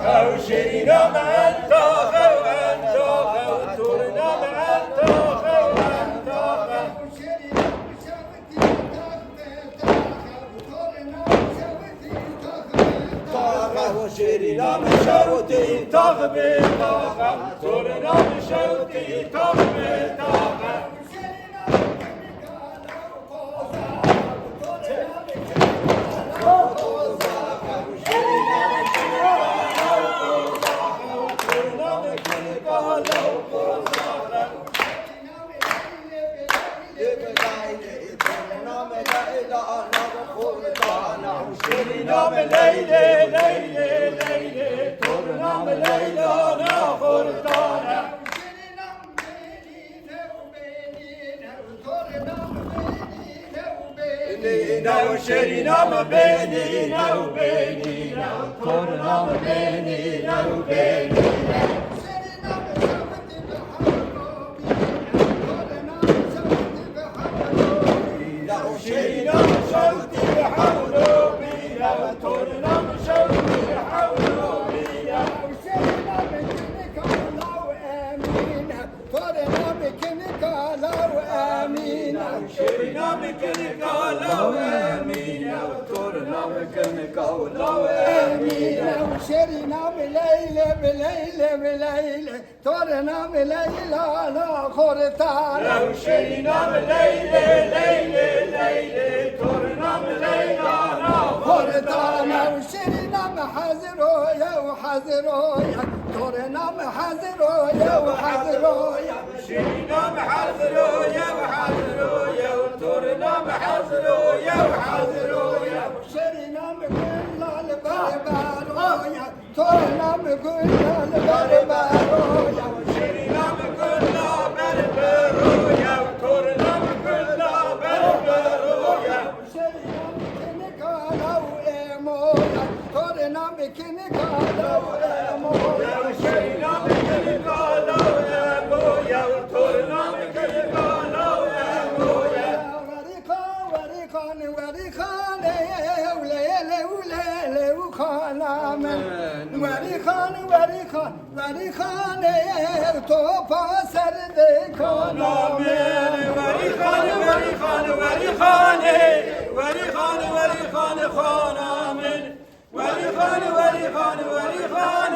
شيرينا منطقة وانطقة وتورنا منطقة وانطقة وشيرينا مشوتي طغبي طاقة تورنا مشوتي طغبي طاقة نام ليلى ليلى ليلى تورنام ليلى ناخر طالع وشرينام بيننا وبيننا تورنام بيننا وبيننا شرينام شوتي بحوله تورنا مشوتي حولوا بيا وشينا بكنك الله وامينا تورنا بكنك الله وامينا شرينا بكنك الله وامينا تورنا بكنك الله وامينا وشينا بليلة بليلة بليلة تورنا بليلة لا خرطانا وشرينا بليلة ليلة ليلة تورنا بليلة خرطانا وشينا محزرويا وحزرويا تورنا محزرويا وحزرويا شرينا محزرويا وحزرويا وتورنا محزرويا وحزرويا شينا بكل البربرويا تورنا بكل البربرويا شرينا بكل بربرويا وتورنا بكل بربرويا تورنا بكنك لو امويا شرينا بكنك لو امويا وتورنا بكنك لو امويا وريخان وريخان وليلي وليلي وخانامن وريخان وريخان وريخان توفى سردي خانامن وريخان وريخان وريخان وريخان وريخان خانامن وريخان وريخان وريخان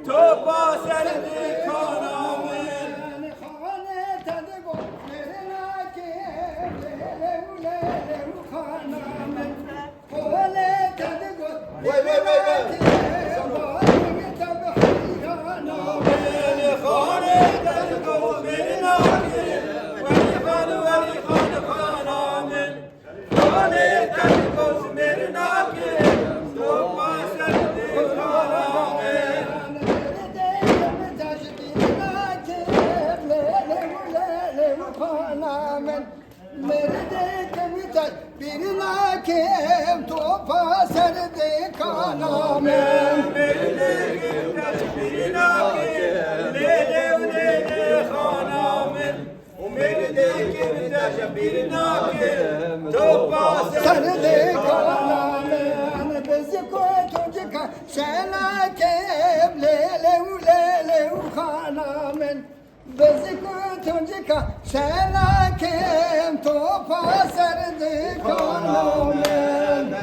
توفى سردي خانامن خانه تدقو مرنا كيف ليلي وليلي وخانامن خانه تدقو مرنا كيف birine kim topa serdi kanamın birine kim lele lele kanamın birine kim birine kim topa serdi kanamın bizi koytucuk şena kim lele lele kanamın bizi koytucuk şena kim topa serdi kanamın